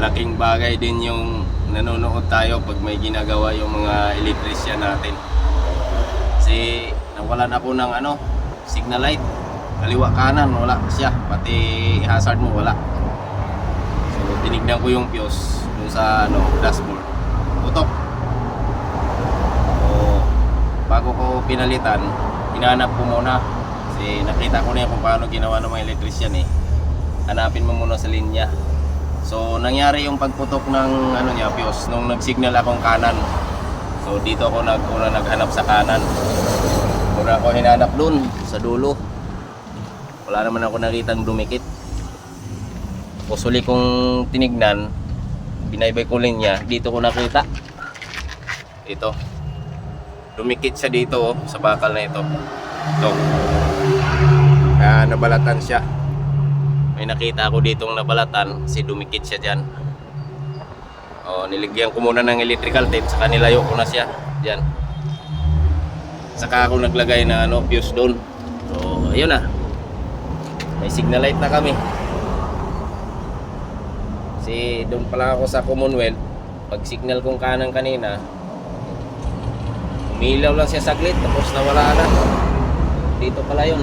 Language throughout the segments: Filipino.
malaking bagay din yung nanonood tayo pag may ginagawa yung mga electrician natin. Kasi nawalan ako ng signal light, kaliwa kanan wala siya, pati hazard mo wala. So tinignan ko yung fuse dun sa dashboard, putok. So bago ko pinalitan, hinanap ko muna kasi nakita ko na kung paano ginawa ng mga electrician hanapin mo muna sa linya. So nangyari yung pagputok ng fuse nung nag-signal akong kanan. So dito ako naghanap sa kanan. Muna ako hinanap dun sa dulo. Wala naman ako nakitang dumikit. Usuli kong tinignan, binaybay ko linya, dito ko nakita. Ito. Dumikit siya dito sa bakal na ito. Ito. Kaya nabalatan siya. May nakita ako ditong nabalatan, si dumikit siya dyan. Niligyan ko muna ng electrical tape, saka nilayo ko na siya dyan. Saka ako naglagay na fuse doon. So ayun na, may signal light na kami. Kasi doon pala ako sa Commonwealth, pag signal kong kanan kanina, umilaw lang siya saglit tapos nawala na. Dito pala yun,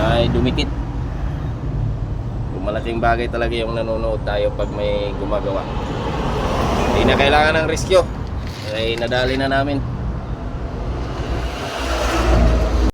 ay dumikit. Malaking bagay talaga yung nanonood tayo pag may gumagawa. Hindi na kailangan ng rescue, ay nadali na namin.